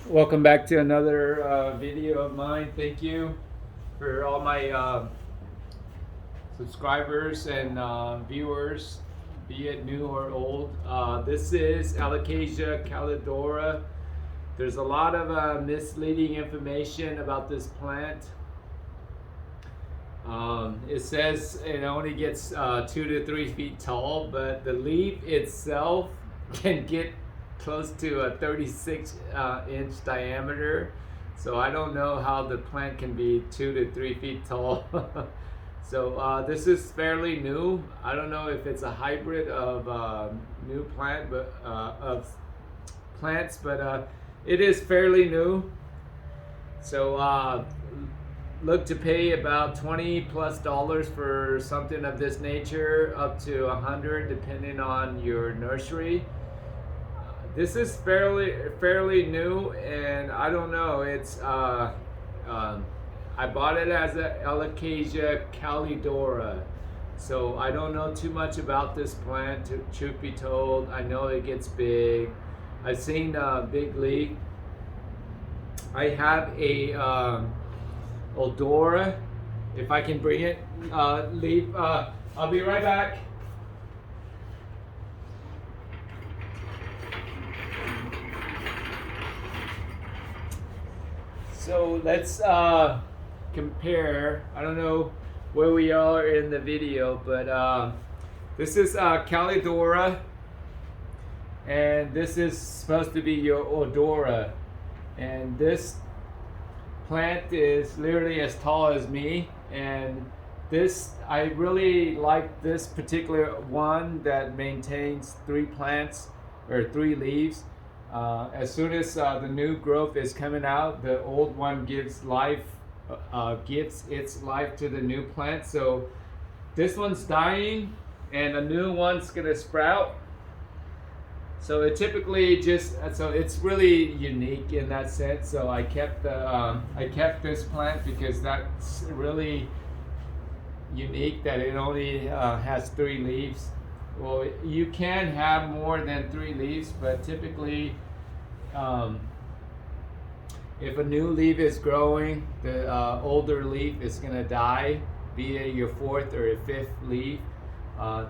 Welcome back to another video of mine. Thank you for all my subscribers and viewers, be it new or old. This is Alocasia calidora. There's a lot of misleading information about this plant. It says it only gets 2 to 3 feet tall, but the leaf itself can get close to a 36 inch diameter. So I don't know how the plant can be 2 to 3 feet tall. So this is fairly new. I don't know if it's a hybrid of new plant, but of plants, but it is fairly new. So look to pay about $20+ for something of this nature, up to 100 depending on your nursery. This is fairly new, and I don't know. It's I bought it as a Alocasia calidora, so I don't know too much about this plant. Truth be told, I know it gets big. I've seen a big leaf. I have a Odora. If I can bring it, leaf. I'll be right back. So let's compare. I don't know where we are in the video, but this is calidora, and this is supposed to be your Odora, and this plant is literally as tall as me. And this, I really like this particular one that maintains 3 plants or 3 leaves. As soon as the new growth is coming out, the old one gives life, gives its life to the new plant. So this one's dying and a new one's gonna sprout. So it typically just, so it's really unique in that sense. So I kept this plant because that's really unique, that it only has 3 leaves. Well, you can have more than 3 leaves, but typically if a new leaf is growing, the older leaf is going to die, be it your 4th or your 5th leaf.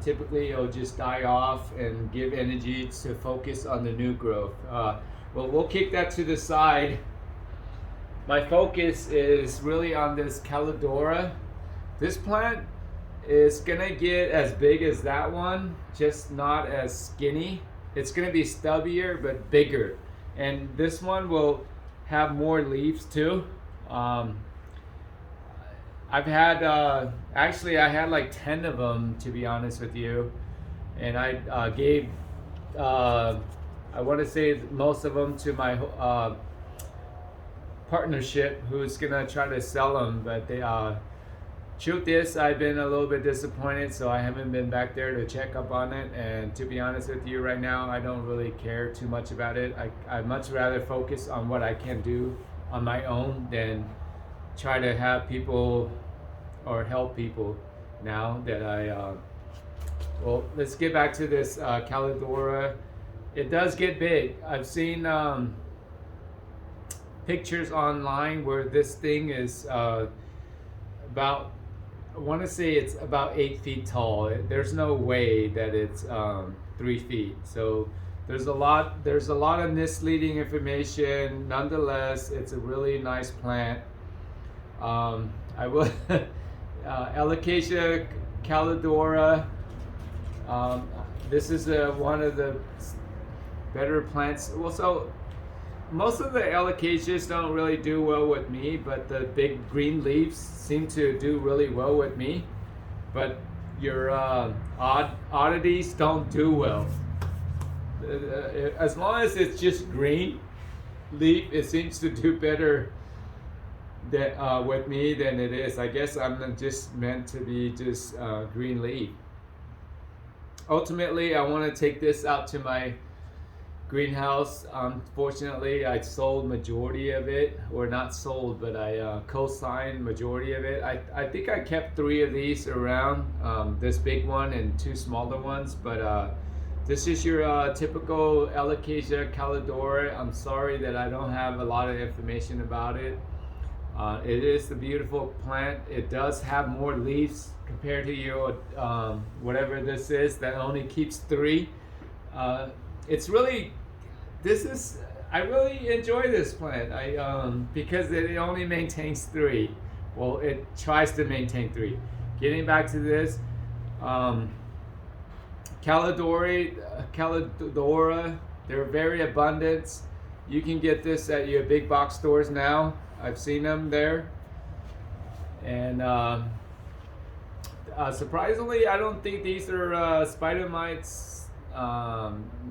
Typically it'll just die off and give energy to focus on the new growth. Well, we'll kick that to the side. My focus is really on this calidora. This plant is gonna get as big as that one, just not as skinny. It's gonna be stubbier but bigger, and this one will have more leaves too. I've had actually I had like 10 of them, to be honest with you, and I gave I want to say most of them to my partnership, who's gonna try to sell them, but they truth is, I've been a little bit disappointed, so I haven't been back there to check up on it. And to be honest with you, right now, I don't really care too much about it. I'd much rather focus on what I can do on my own than try to have people or help people now that well, let's get back to this calidora. It does get big. I've seen pictures online where this thing is about, I want to say it's about 8 feet tall. There's no way that it's 3 feet. So there's a lot of misleading information. Nonetheless, it's a really nice plant. I will Alocasia calidora. This is one of the better plants. Well, so most of the Alocasias don't really do well with me, but the big green leaves seem to do really well with me. But your oddities don't do well. As long as it's just green leaf, it seems to do better that with me than it is. I guess I'm just meant to be just green leaf. Ultimately, I want to take this out to my greenhouse. Unfortunately, I sold majority of it, or not sold, but I co-signed majority of it. I think I kept 3 of these around, this big one and 2 smaller ones, but This is your typical Alocasia calidora. I'm sorry that I don't have a lot of information about it. It is a beautiful plant. It does have more leaves compared to your whatever this is that only keeps 3. It's really, I really enjoy this plant. Because it only maintains 3. Well, it tries to maintain 3. Getting back to this, calidora, they're very abundant. You can get this at your big box stores now. I've seen them there. And surprisingly, I don't think these are spider mites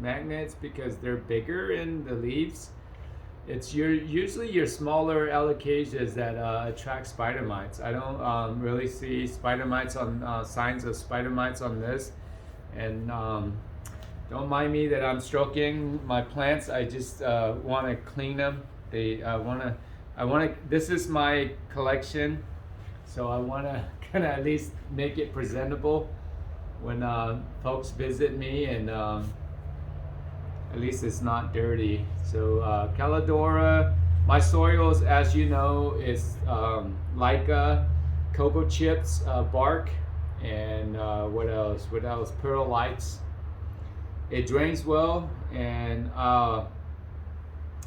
magnets because they're bigger in the leaves. It's usually your smaller alocasias that attract spider mites. I don't really see spider mites on signs of spider mites on this. And don't mind me that I'm stroking my plants. I just want to clean them. This is my collection, so I want to kind of at least make it presentable when folks visit me, and at least it's not dirty. So calidora, my soils, as you know, is Leica, cocoa chips, bark, and what else? Perlites. It drains well, and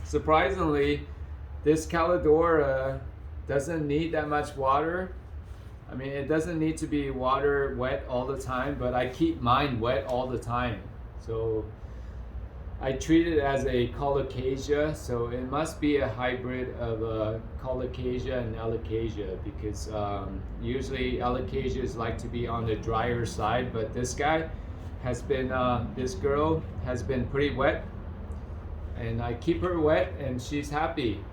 surprisingly, this calidora doesn't need that much water. I mean, it doesn't need to be wet all the time, but I keep mine wet all the time. So I treat it as a colocasia, so it must be a hybrid of colocasia and alocasia, because usually alocasias like to be on the drier side, but this guy has been, this girl has been pretty wet, and I keep her wet and she's happy.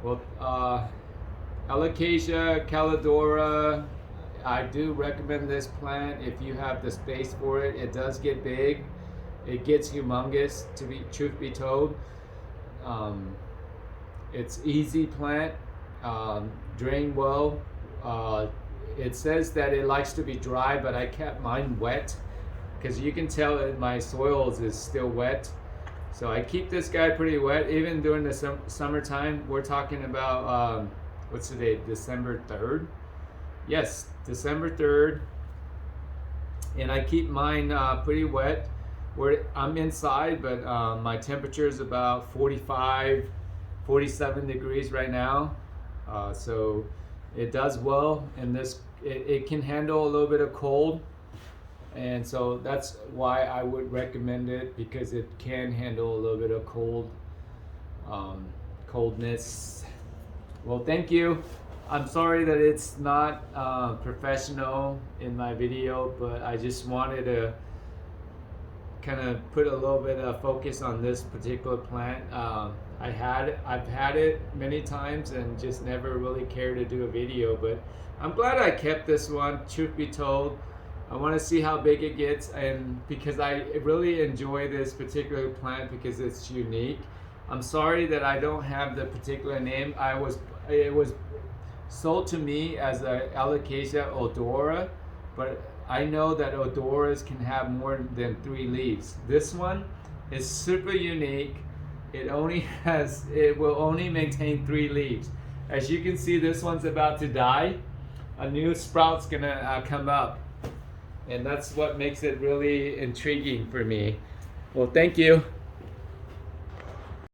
Well, Alocasia, calidora, I do recommend this plant if you have the space for it. It does get big. It gets humongous, truth be told. It's easy plant, drain well. It says that it likes to be dry, but I kept mine wet because you can tell that my soils is still wet. So I keep this guy pretty wet, even during the summertime. We're talking about, what's the date, December 3rd? Yes, December 3rd. And I keep mine pretty wet. I'm inside, but my temperature is about 45, 47 degrees right now. So it does well, and it can handle a little bit of cold. And so that's why I would recommend it, because it can handle a little bit of coldness. Well, thank you. I'm sorry that it's not professional in my video, but I just wanted to kind of put a little bit of focus on this particular plant. I've had it many times and just never really cared to do a video, but I'm glad I kept this one, truth be told. I want to see how big it gets, and because I really enjoy this particular plant because it's unique. I'm sorry that I don't have the particular name. It was sold to me as a Alocasia odora, but I know that odoras can have more than 3 leaves. This one is super unique. It will only maintain 3 leaves. As you can see, this one's about to die. A new sprout's gonna come up. And that's what makes it really intriguing for me. Well, thank you.